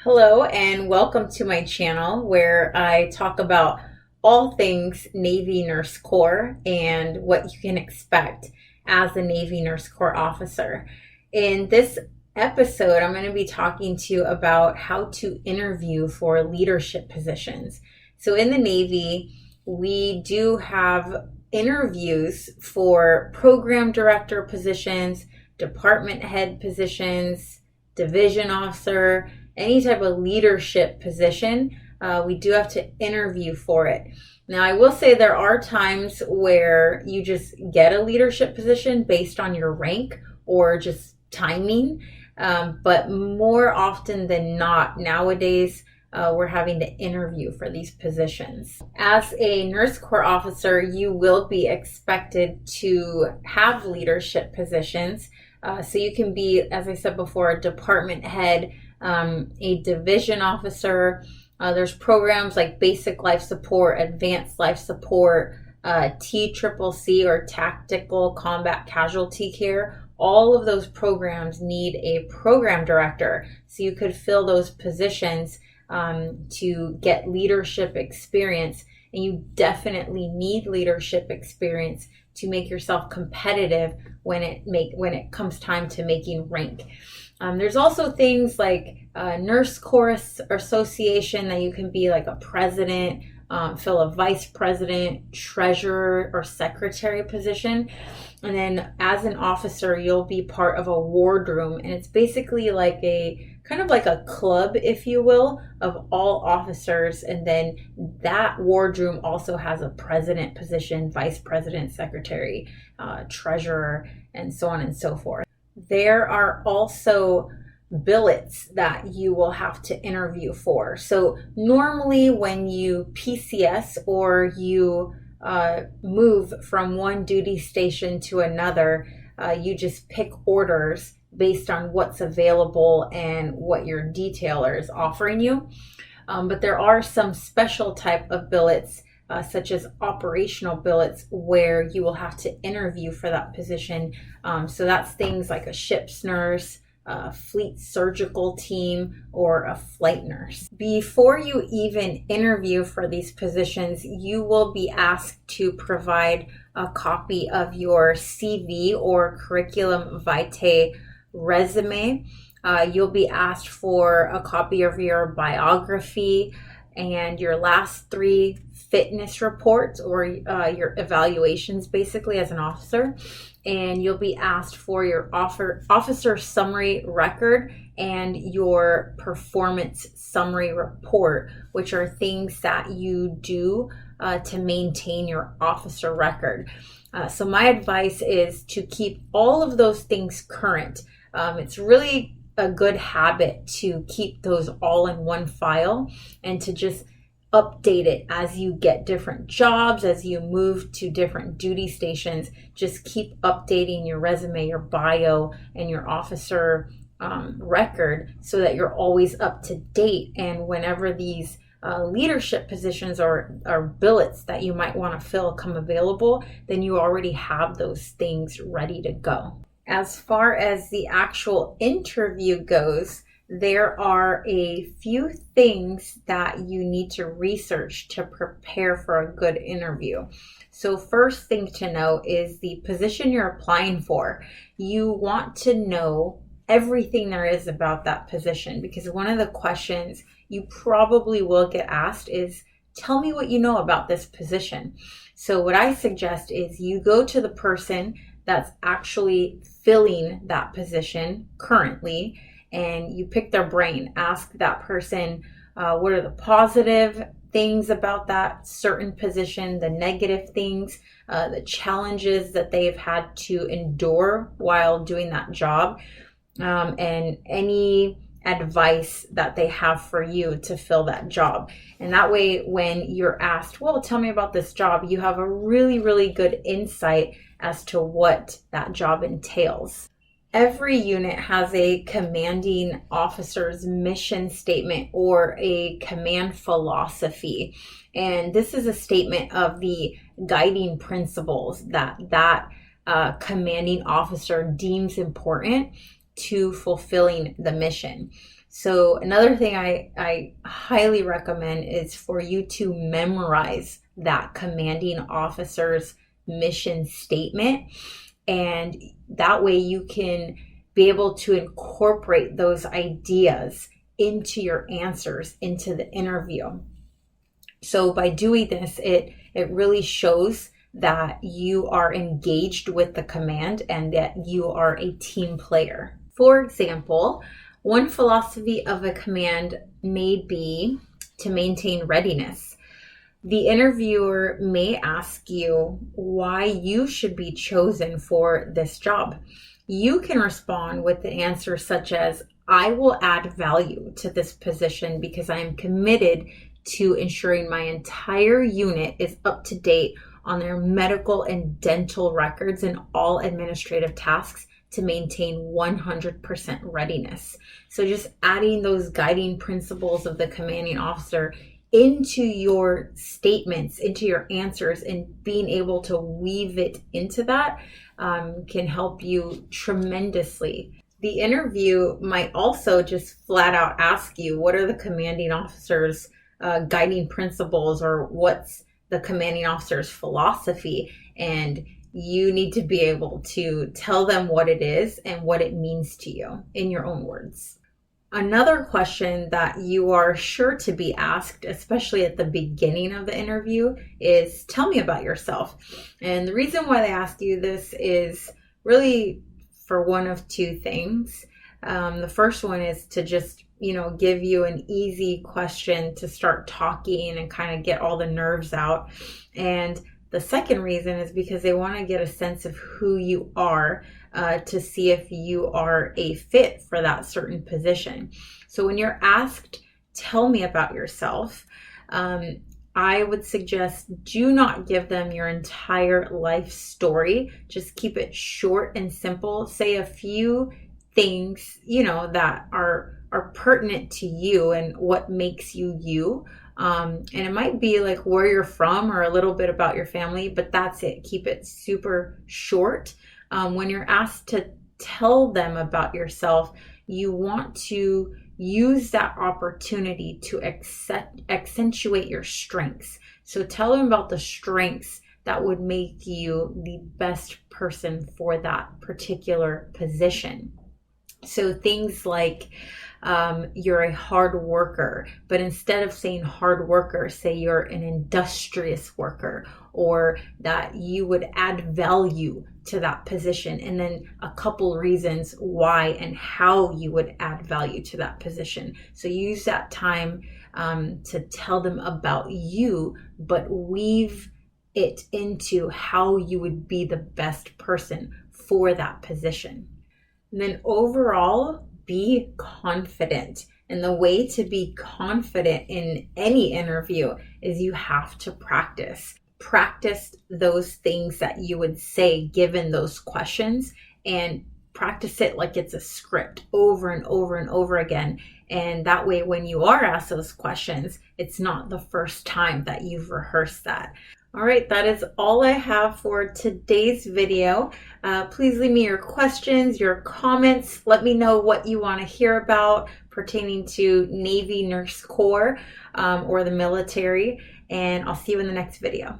Hello and welcome to my channel where I talk about all things Navy Nurse Corps and what you can expect as a Navy Nurse Corps officer. In this episode, I'm going to be talking to you about how to interview for leadership positions. So in the Navy, we do have interviews for program director positions, department head positions, division officer, any type of leadership position. We do have to interview for it. Now, I will say there are times where you just get a leadership position based on your rank or just timing. But more often than not, nowadays, we're having to interview for these positions. As a Nurse Corps officer, you will be expected to have leadership positions. So you can be, as I said before, a department head, a division officer. There's programs like basic life support, advanced life support, TCCC or tactical combat casualty care. All of those programs need a program director. So you could fill those positions to get leadership experience. And you definitely need leadership experience to make yourself competitive when it comes time to making rank. There's also things like Nurse Corps Association that you can be like a president, fill a vice president, treasurer, or secretary position. And then as an officer, you'll be part of a wardroom. And it's basically like kind of like a club, if you will, of all officers. And then that wardroom also has a president position, vice president, secretary, treasurer, and so on and so forth. There are also billets that you will have to interview for. So normally when you PCS or you move from one duty station to another, you just pick orders based on what's available and what your detailer is offering you. But there are some special type of billets such as operational billets where you will have to interview for that position. So that's things like a ship's nurse, a fleet surgical team, or a flight nurse. Before you even interview for these positions, you will be asked to provide a copy of your CV or curriculum vitae resume. You'll be asked for a copy of your biography and your last 3 fitness reports or your evaluations basically as an officer. And you'll be asked for your officer summary record and your performance summary report, which are things that you do to maintain your officer record. So my advice is to keep all of those things current. It's really a good habit to keep those all in one file and to just update it as you get different jobs, as you move to different duty stations. Just keep updating your resume, your bio, and your officer record so that you're always up to date. And whenever these leadership positions or billets that you might want to fill come available, then you already have those things ready to go. As far as the actual interview goes, there are a few things that you need to research to prepare for a good interview. So first thing to know is the position you're applying for. You want to know everything there is about that position, because one of the questions you probably will get asked is, tell me what you know about this position. So what I suggest is you go to the person that's actually filling that position currently, and you pick their brain. Ask that person, what are the positive things about that certain position, the negative things, the challenges that they've had to endure while doing that job, and any advice that they have for you to fill that job. And that way, when you're asked, well, tell me about this job, you have a really, really good insight as to what that job entails. Every unit has a commanding officer's mission statement or a command philosophy. And this is a statement of the guiding principles that commanding officer deems important to fulfilling the mission. So another thing I highly recommend is for you to memorize that commanding officer's mission statement. And that way you can be able to incorporate those ideas into your answers into the interview. So by doing this, it really shows that you are engaged with the command and that you are a team player. For example, one philosophy of a command may be to maintain readiness. The interviewer may ask you why you should be chosen for this job. You can respond with the answer such as, I will add value to this position because I am committed to ensuring my entire unit is up to date on their medical and dental records and all administrative tasks to maintain 100% readiness. So just adding those guiding principles of the commanding officer into your statements, into your answers, and being able to weave it into that can help you tremendously. The interview might also just flat out ask you, what are the commanding officer's guiding principles, or what's the commanding officer's philosophy? And you need to be able to tell them what it is and what it means to you in your own words. Another question that you are sure to be asked, especially at the beginning of the interview, is tell me about yourself. And the reason why they ask you this is really for one of two things. The first one is to just, give you an easy question to start talking and kind of get all the nerves out. And the second reason is because they want to get a sense of who you are to see if you are a fit for that certain position. So when you're asked, tell me about yourself, I would suggest do not give them your entire life story. Just keep it short and simple. Say a few things, that are pertinent to you and what makes you you. And it might be like where you're from or a little bit about your family, but that's it. Keep it super short. When you're asked to tell them about yourself, you want to use that opportunity to accentuate your strengths. So tell them about the strengths that would make you the best person for that particular position. So things like you're a hard worker, but instead of saying hard worker, say you're an industrious worker, or that you would add value to that position, and then a couple reasons why and how you would add value to that position. So use that time to tell them about you, but weave it into how you would be the best person for that position. And then overall, be confident. And the way to be confident in any interview is you have to practice. Practice those things that you would say given those questions, and practice it like it's a script over and over and over again. And that way, when you are asked those questions, it's not the first time that you've rehearsed that. All right, that is all I have for today's video. Please leave me your questions, your comments. Let me know what you want to hear about pertaining to Navy Nurse Corps or the military, and I'll see you in the next video.